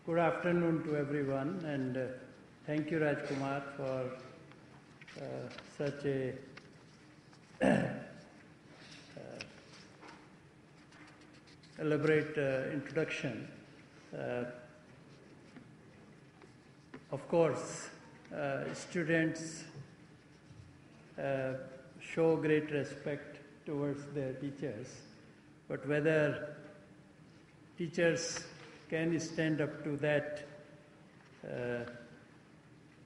Good afternoon to everyone, and thank you, Rajkumar, for such a elaborate introduction. Of course, students show great respect towards their teachers, but whether teachers can stand up to that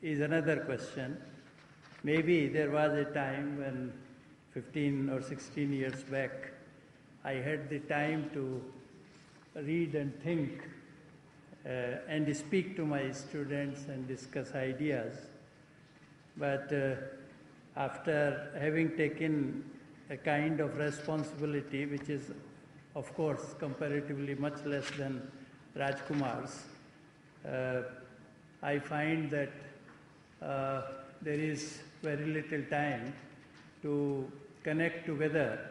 is another question. Maybe there was a time when 15 or 16 years back, I had the time to read and think and speak to my students and discuss ideas. But after having taken a kind of responsibility, which is, of course, comparatively much less than Rajkumar's, I find that there is very little time to connect together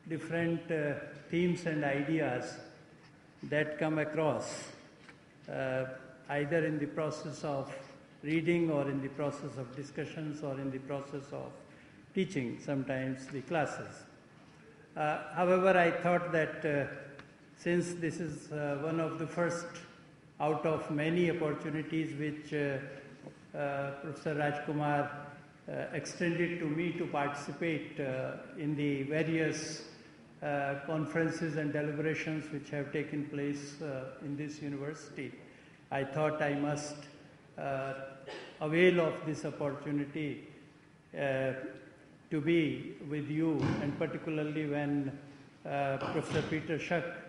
different themes and ideas that come across either in the process of reading or in the process of discussions or in the process of teaching sometimes the classes. However, I thought that since this is one of the first out of many opportunities which Professor Rajkumar extended to me to participate in the various conferences and deliberations which have taken place in this university, I thought I must avail of this opportunity to be with you, and particularly when Professor Peter Schuck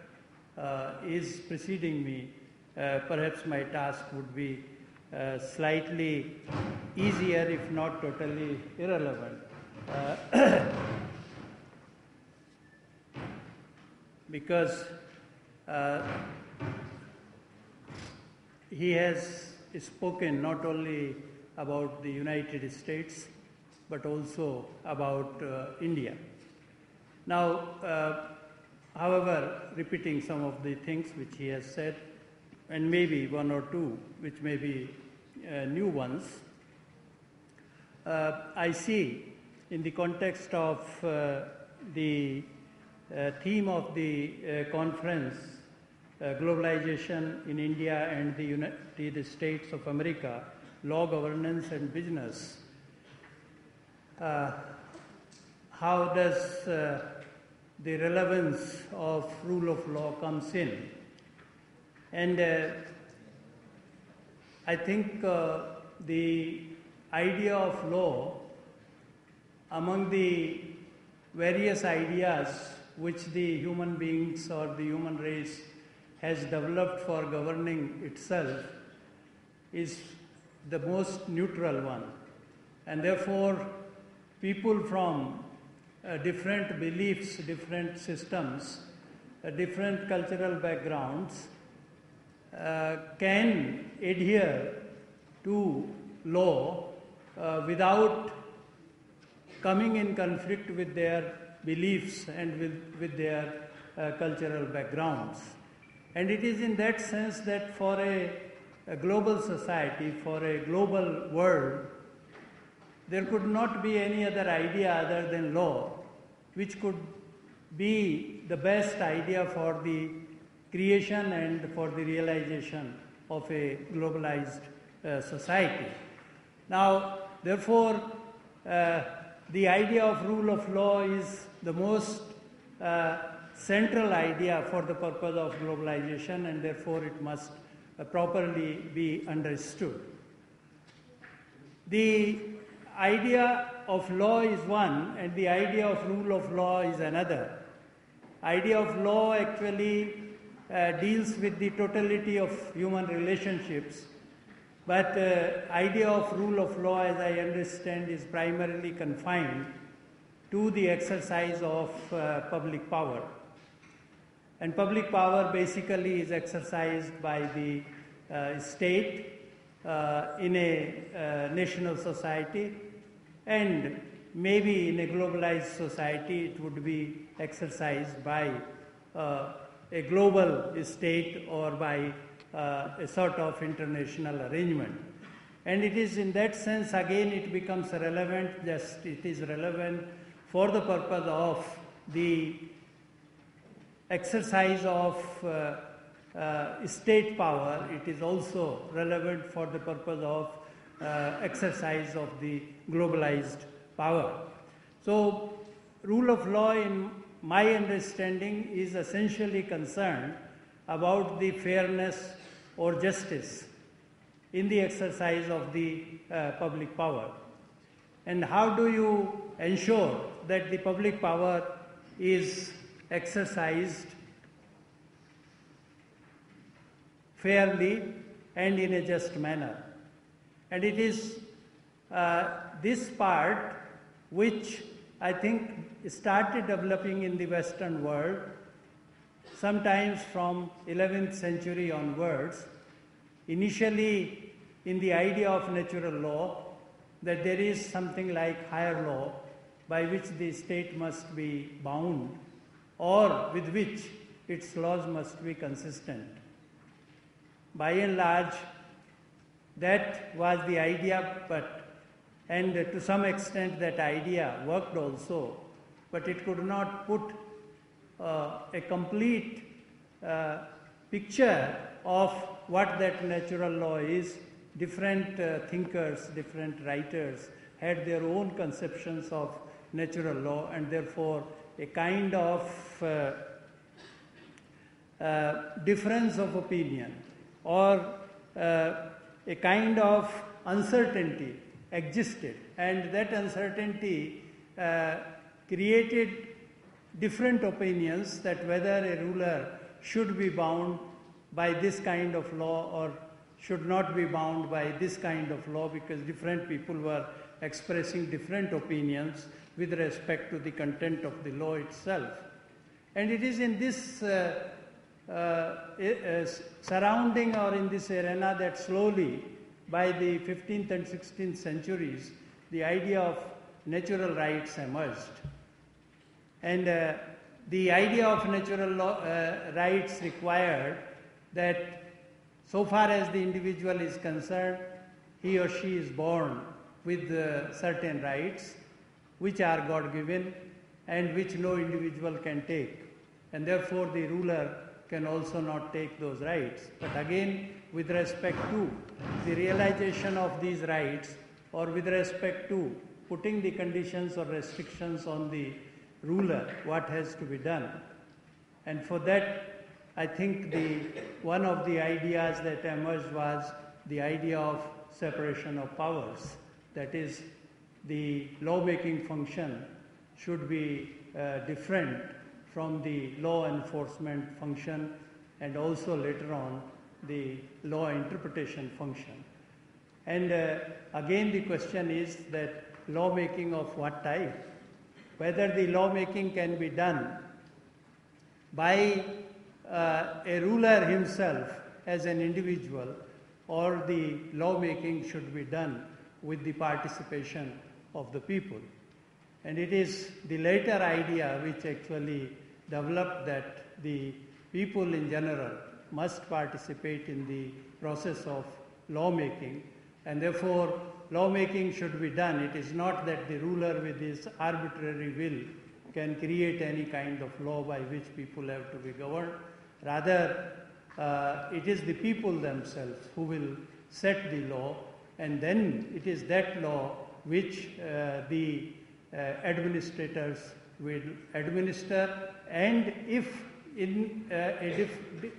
is preceding me, perhaps my task would be slightly easier, if not totally irrelevant. Because he has spoken not only about the United States, but also about India. Now, however, repeating some of the things which he has said, and maybe one or two which may be new ones, I see in the context of the theme of the conference, Globalization in India and the United States of America, Law, Governance and Business, how does the relevance of rule of law comes in. And I think the idea of law, among the various ideas which the human beings or the human race has developed for governing itself, is the most neutral one. And therefore, people from different beliefs, different systems, different cultural backgrounds can adhere to law without coming in conflict with their beliefs and with their cultural backgrounds. And it is in that sense that for a global society, for a global world, there could not be any other idea other than law which could be the best idea for the creation and for the realization of a globalized society. Now, therefore, the idea of rule of law is the most central idea for the purpose of globalization, and therefore it must properly be understood. The idea of law is one, and the idea of rule of law is another. Idea of law actually deals with the totality of human relationships, but idea of rule of law, as I understand, is primarily confined to the exercise of public power. And public power basically is exercised by the state in a national society, and maybe in a globalized society it would be exercised by a global state or by a sort of international arrangement. And it is in that sense, again, it becomes relevant, it is relevant for the purpose of the exercise of state power. It is also relevant for the purpose of exercise of the globalized power. So, rule of law, in my understanding, is essentially concerned about the fairness or justice in the exercise of the public power. And how do you ensure that the public power is exercised fairly and in a just manner? And it is this part which I think started developing in the Western world sometimes from 11th century onwards, initially in the idea of natural law, that there is something like higher law by which the state must be bound or with which its laws must be consistent. By and large, that was the idea, and to some extent that idea worked also, but it could not put a complete picture of what that natural law is. Different thinkers, different writers had their own conceptions of natural law, and therefore a kind of difference of opinion or a kind of uncertainty existed, and that uncertainty created different opinions that whether a ruler should be bound by this kind of law or should not be bound by this kind of law, because different people were expressing different opinions with respect to the content of the law itself. And it is in this surrounding or in this arena that slowly, by the 15th and 16th centuries, the idea of natural rights emerged. And the idea of natural rights required that so far as the individual is concerned, he or she is born with certain rights which are God-given and which no individual can take. And therefore the ruler can also not take those rights. But again, with respect to the realization of these rights, or with respect to putting the conditions or restrictions on the ruler, what has to be done. And for that, I think one of the ideas that emerged was the idea of separation of powers. That is, the lawmaking function should be different from the law enforcement function, and also later on the law interpretation function. And again the question is that lawmaking of what type? Whether the lawmaking can be done by a ruler himself as an individual, or the lawmaking should be done with the participation of the people. And it is the later idea which actually developed that the people in general must participate in the process of lawmaking, and therefore lawmaking should be done. It is not that the ruler with his arbitrary will can create any kind of law by which people have to be governed. Rather, it is the people themselves who will set the law, and then it is that law which the administrators will administer. And if a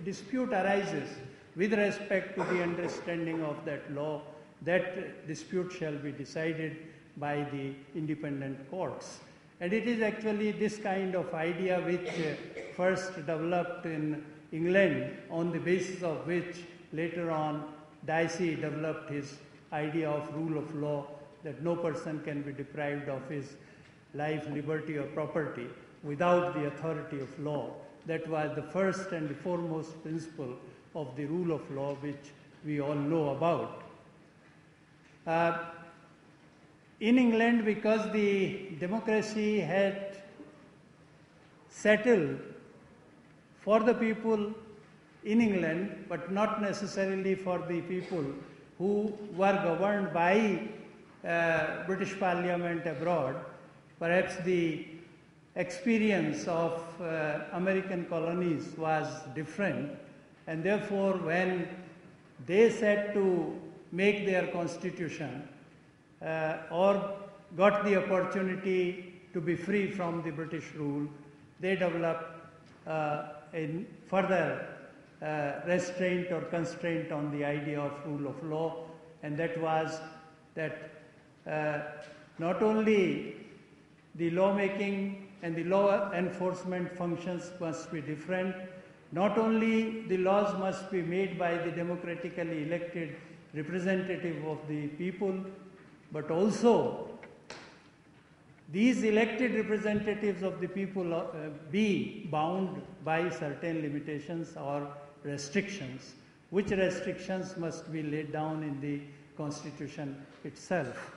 dispute arises with respect to the understanding of that law, that dispute shall be decided by the independent courts. And it is actually this kind of idea which first developed in England, on the basis of which later on Dicey developed his idea of rule of law, that no person can be deprived of his life, liberty or property without the authority of law. That was the first and the foremost principle of the rule of law which we all know about. In England, because the democracy had settled for the people in England, but not necessarily for the people who were governed by British Parliament abroad. Perhaps the experience of American colonies was different, and therefore when they set to make their constitution or got the opportunity to be free from the British rule, they developed a further restraint or constraint on the idea of rule of law, and that was that not only the lawmaking and the law enforcement functions must be different, not only the laws must be made by the democratically elected representative of the people, but also these elected representatives of the people be bound by certain limitations or restrictions, which restrictions must be laid down in the Constitution itself.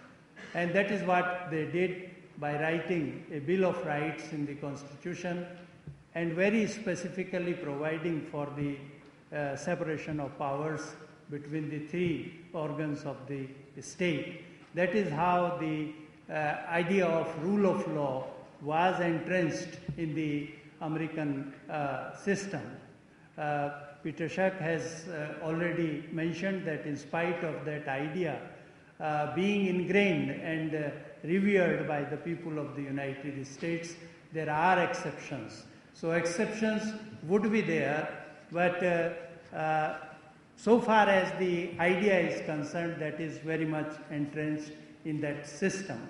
And that is what they did by writing a Bill of Rights in the Constitution and very specifically providing for the separation of powers between the three organs of the state. That is how the idea of rule of law was entrenched in the American system. Peter Schuck has already mentioned that in spite of that idea being ingrained and revered by the people of the United States, there are exceptions. So exceptions would be there, but so far as the idea is concerned, that is very much entrenched in that system.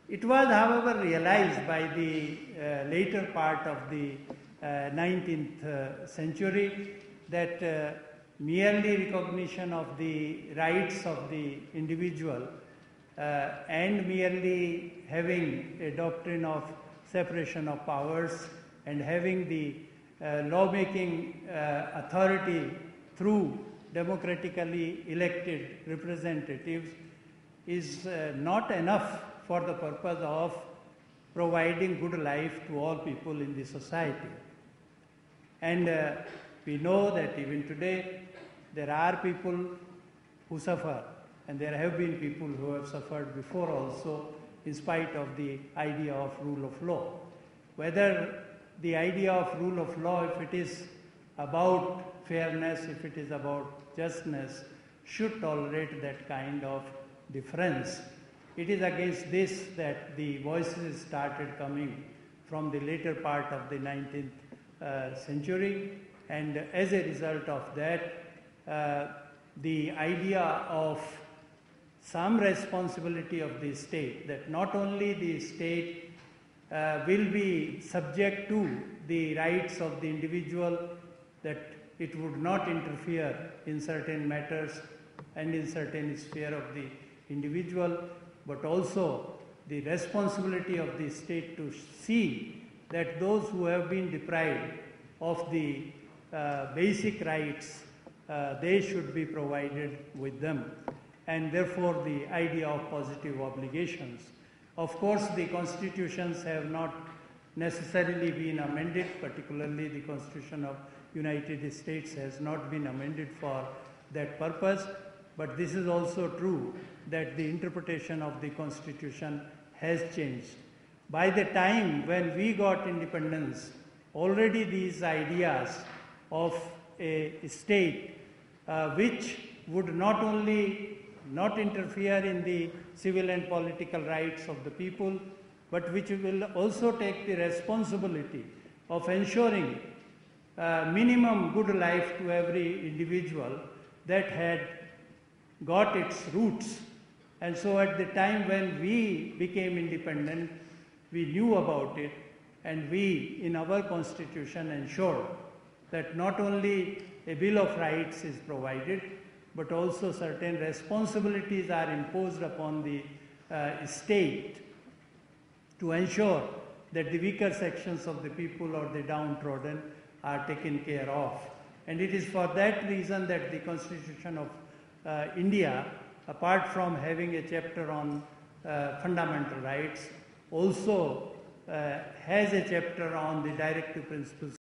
It was, however, realized by the later part of the 19th century that merely recognition of the rights of the individual and merely having a doctrine of separation of powers and having the lawmaking authority through democratically elected representatives is not enough for the purpose of providing good life to all people in the society. And we know that even today there are people who suffer, and there have been people who have suffered before also, in spite of the idea of rule of law. Whether the idea of rule of law, if it is about fairness, if it is about justness, should tolerate that kind of difference. It is against this that the voices started coming from the later part of the 19th century, and as a result of that, the idea of some responsibility of the state, that not only the state will be subject to the rights of the individual, that it would not interfere in certain matters and in certain sphere of the individual, but also the responsibility of the state to see that those who have been deprived of the basic rights, they should be provided with them. And therefore the idea of positive obligations. Of course, the constitutions have not necessarily been amended, particularly the Constitution of United States has not been amended for that purpose, but this is also true that the interpretation of the Constitution has changed. By the time when we got independence, already these ideas of a state which would not only not interfere in the civil and political rights of the people, but which will also take the responsibility of ensuring minimum good life to every individual, that had got its roots. And so at the time when we became independent, we knew about it, and we in our constitution ensured that not only a Bill of Rights is provided, but also certain responsibilities are imposed upon the state to ensure that the weaker sections of the people or the downtrodden are taken care of. And it is for that reason that the Constitution of India, apart from having a chapter on fundamental rights, also has a chapter on the directive principles